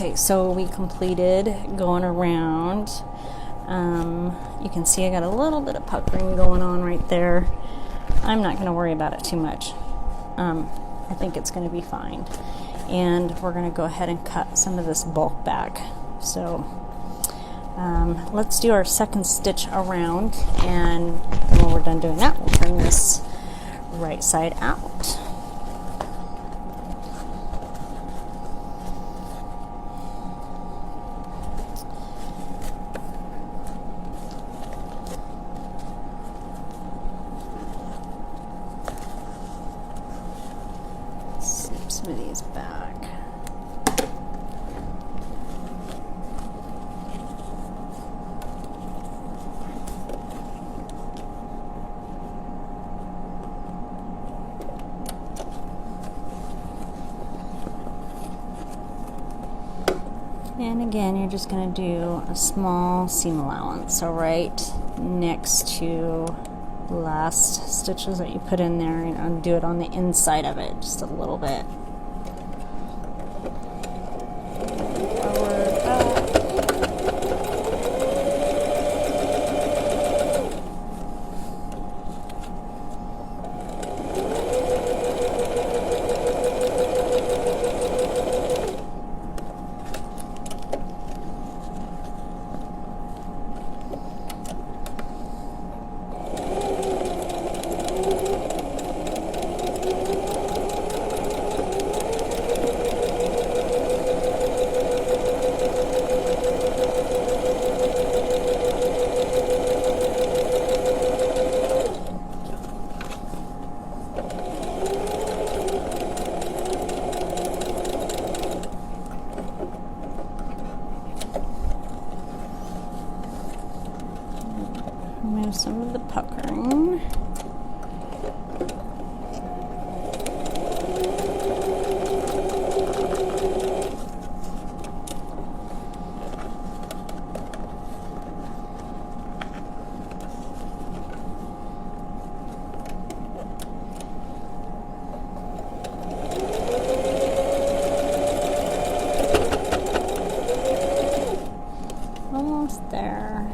Okay, so we completed going around. You can see I got a little bit of puckering going on right there. I'm not going to worry about it too much. I think it's going to be fine. And we're going to go ahead and cut some of this bulk back. So let's do our second stitch around, and when we're done doing that, we'll turn this right side out. Snip some of these back. And again, you're just going to do a small seam allowance. So right next to the last stitches that you put in there, and do it on the inside of it, just a little bit. Forward, back. Remove some of the puckering. Almost there.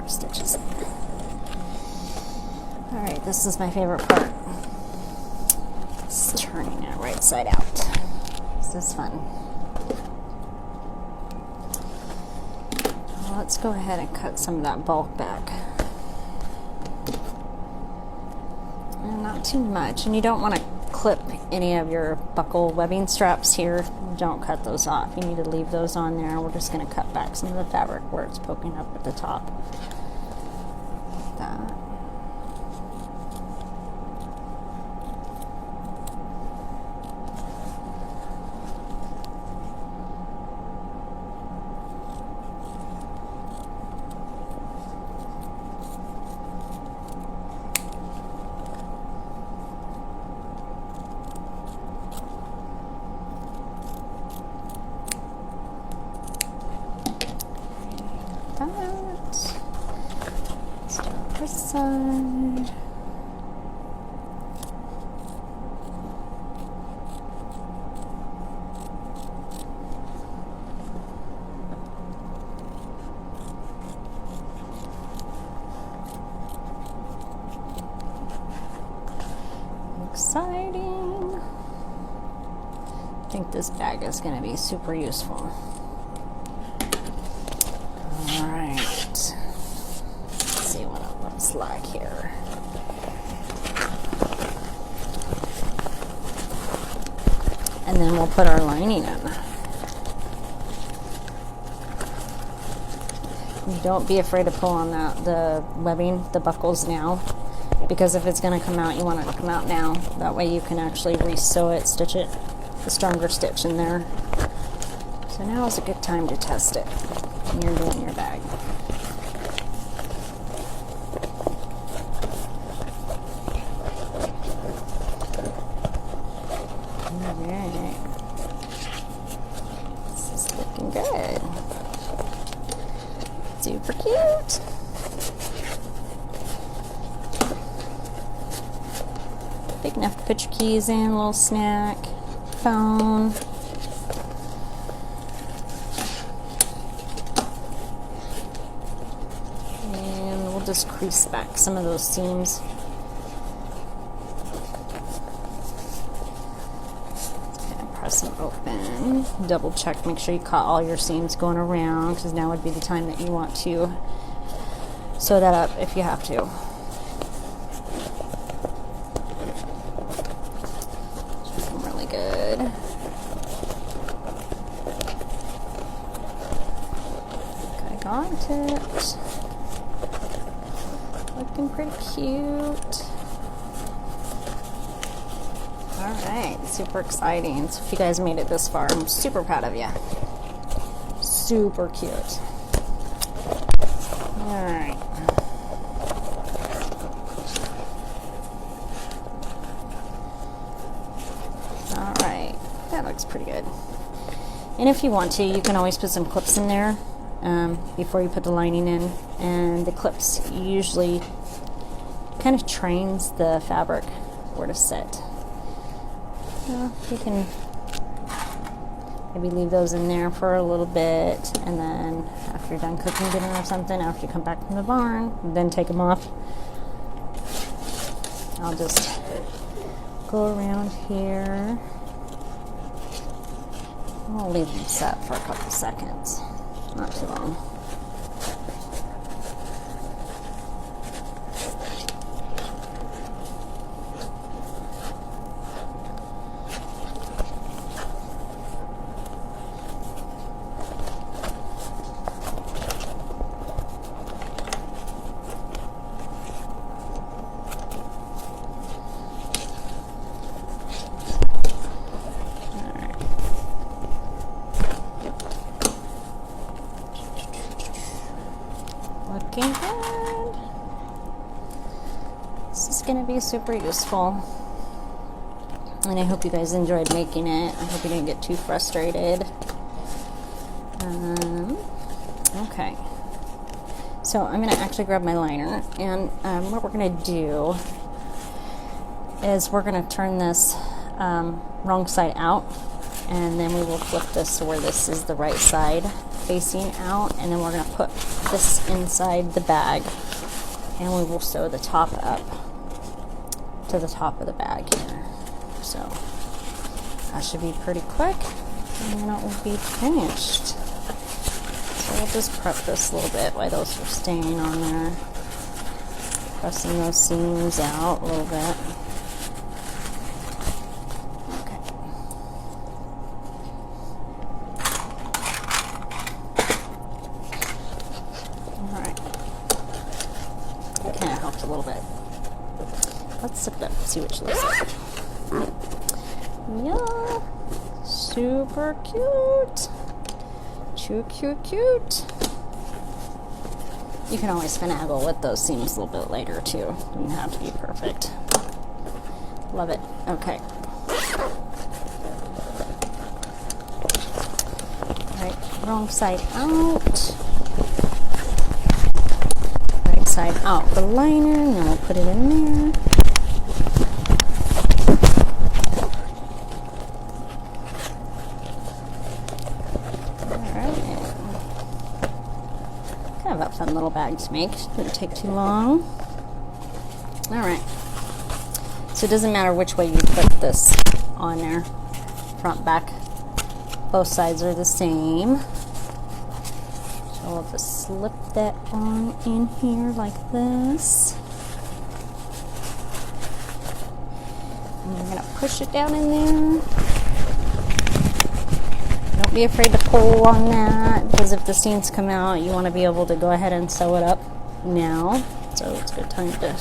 Stitches. All right, this is my favorite part. It's turning it right side out. This is fun. Well, let's go ahead and cut some of that bulk back. And not too much, and you don't want to clip any of your buckle webbing straps here. Don't cut those off. You need to leave those on there. We're just going to cut back some of the fabric where it's poking up at the top. That. This side. Exciting. think this bag is going to be super useful. Alright. Let's see what it looks like here. And then we'll put our lining in. Don't be afraid to pull on the webbing, the buckles now, because if it's going to come out, you want it to come out now. That way you can actually re-sew it, stitch it, the stronger stitch in there. So now is a good time to test it when you're doing your bag. Alright. This is looking good. Super cute. Big enough to put your keys in, a little snack, phone. And we'll just crease back some of those seams. Press them open. Double check, make sure you caught all your seams going around, because now would be the time that you want to sew that up if you have to. Check them really good. Okay, got it. Looking pretty cute. Alright, super exciting. So if you guys made it this far, I'm super proud of you. Super cute. Alright. Alright, that looks pretty good. And if you want to, you can always put some clips in there before you put the lining in. And the clips usually kind of trains the fabric where to sit. You can maybe leave those in there for a little bit, and then after you're done cooking dinner or something, after you come back from the barn, then take them off. I'll just go around here. I'll leave them set for a couple seconds, not too long. Looking good. This is going to be super useful. And I hope you guys enjoyed making it. I hope you didn't get too frustrated. Okay. So I'm going to actually grab my liner. And what we're going to do is we're going to turn this wrong side out. And then we will flip this to where this is the right side facing out, and then we're going to put this inside the bag, and we will sew the top up to the top of the bag here. So that should be pretty quick, and then it will be finished. So we'll just prep this a little bit while those are staying on there, pressing those seams out a little bit. A little bit. Let's zip it up and see what she looks like. Yeah, super cute. Cute. You can always finagle with those seams a little bit later too. Doesn't have to be perfect. Love it. Okay. Alright, wrong side out. Side out the liner, and then we'll put it in there. Alright. Kind of a fun little bag to make. Didn't take too long. Alright. So it doesn't matter which way you put this on there. Front, back, Both sides are the same. So I'll just slip that on in here like this. And you're going to push it down in there. Don't be afraid to pull on that, because if the seams come out, you want to be able to go ahead and sew it up now. So it's a good time to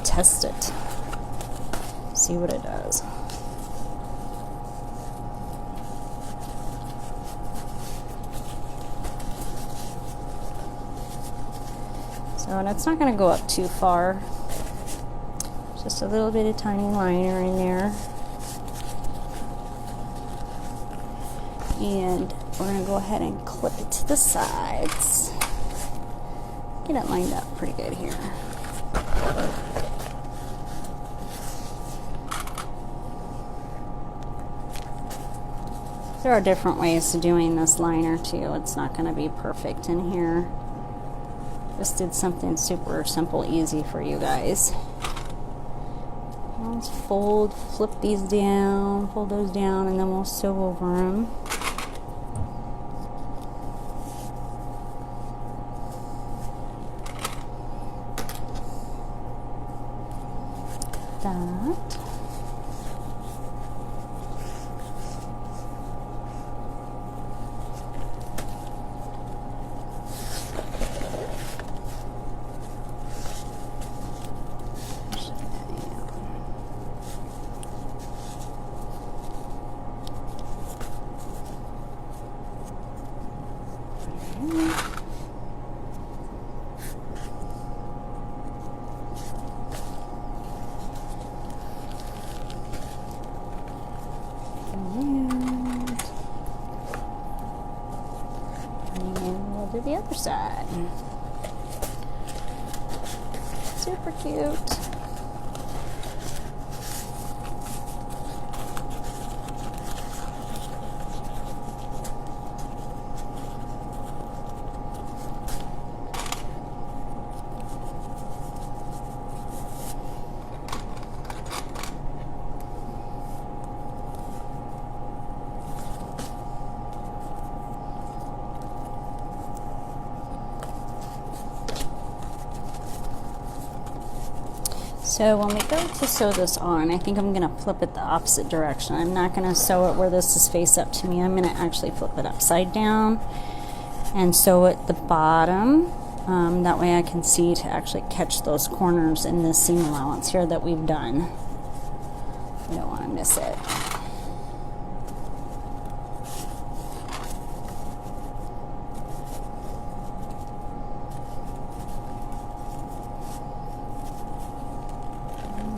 test it. See what it does. So, and it's not going to go up too far. Just a little bit of tiny liner in there. And we're going to go ahead and clip it to the sides. Get it lined up pretty good here. There are different ways to doing this liner too. It's not going to be perfect in here. Just did something super simple, easy for you guys. Let's fold, flip these down, fold those down, and then we'll sew over them. That. The other side. Super cute. So when we go to sew this on, I think I'm going to flip it the opposite direction. I'm not going to sew it where this is face up to me. I'm going to actually flip it upside down and sew at the bottom. That way I can see to actually catch those corners in this seam allowance here that we've done. You don't want to miss it.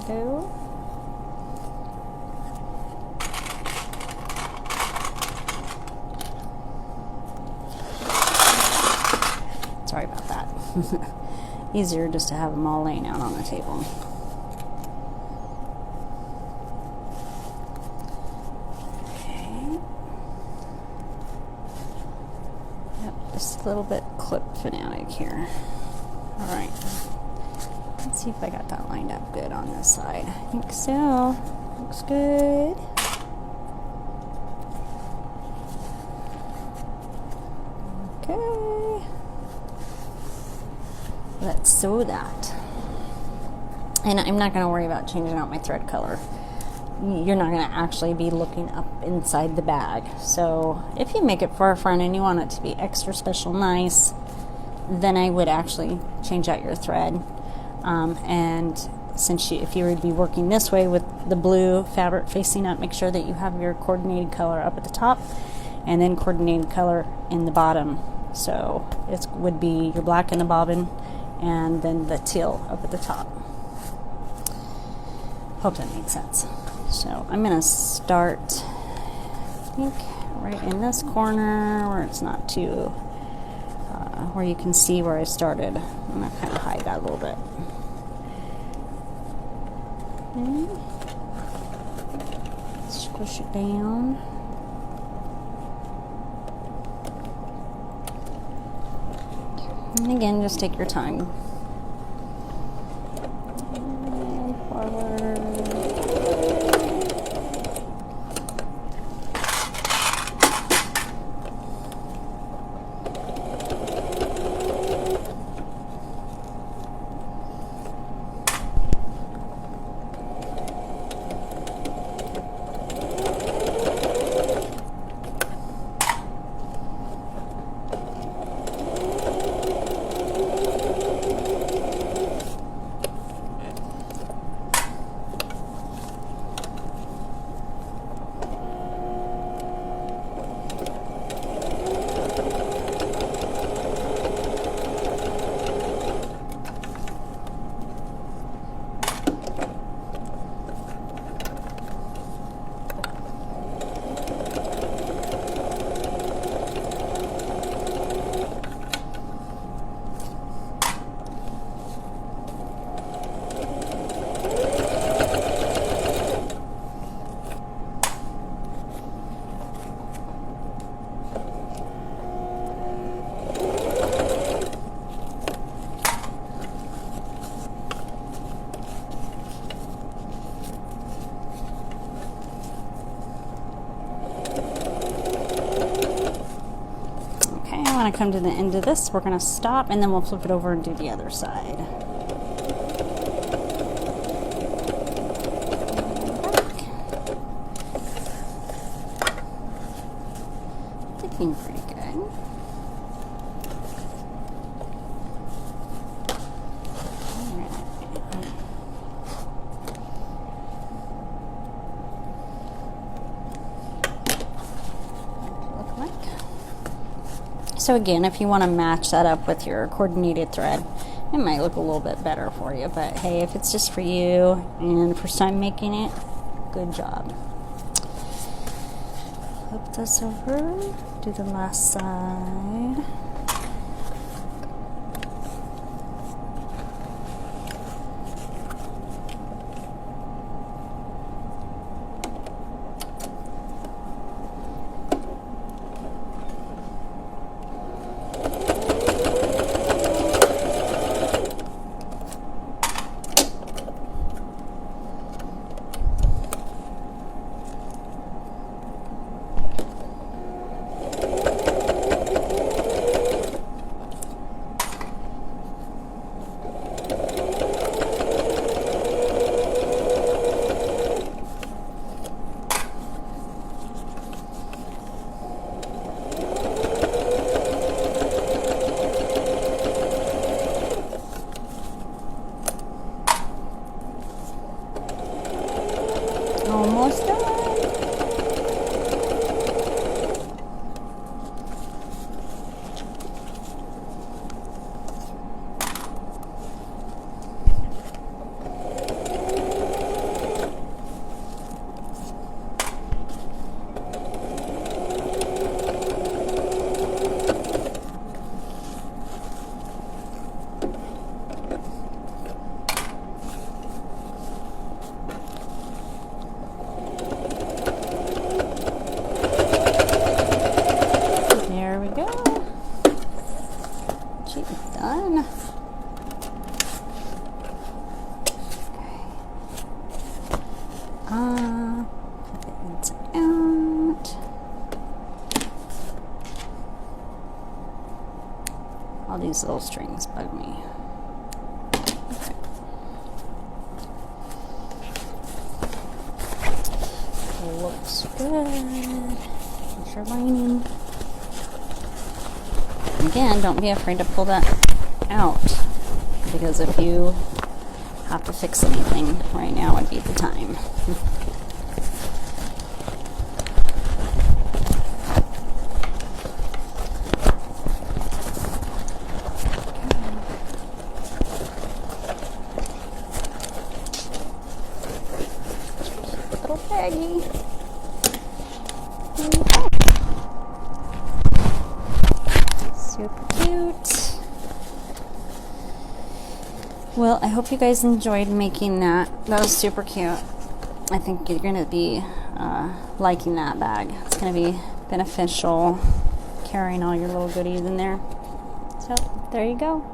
Go. Sorry about that. Easier just to have them all laying out on the table. Okay. Yep, just a little bit clip fanatic here. All right. Let's see if I got that lined up good on this side. I think so. Looks good. Okay. Let's sew that. And I'm not going to worry about changing out my thread color. You're not going to actually be looking up inside the bag. So if you make it for a friend and you want it to be extra special nice, then I would actually change out your thread. And since if you would be working this way with the blue fabric facing up, make sure that you have your coordinated color up at the top and then coordinated color in the bottom. So it would be your black in the bobbin and then the teal up at the top. Hope that makes sense. So I'm going to start, I think, right in this corner where it's not too, where you can see where I started. I'm going to kind of hide that a little bit. Okay. Squish it down. And again, just take your time. And forward. Okay, I want to come to the end of this. We're going to stop and then we'll flip it over and do the other side. Looking pretty good. So again, if you want to match that up with your coordinated thread, it might look a little bit better for you. But hey, if it's just for you and first time making it, good job. Flip this over, do the last side. Almost done. Done. Flip it inside out. All these little strings bug me. Okay. Looks good. There's your lining. Again, don't be afraid to pull that out, because if you have to fix anything, right now would be the time. Little baggie. Super cute. Well, I hope you guys enjoyed making that. That was super cute. I think you're going to be liking that bag. It's going to be beneficial carrying all your little goodies in there. So, there you go.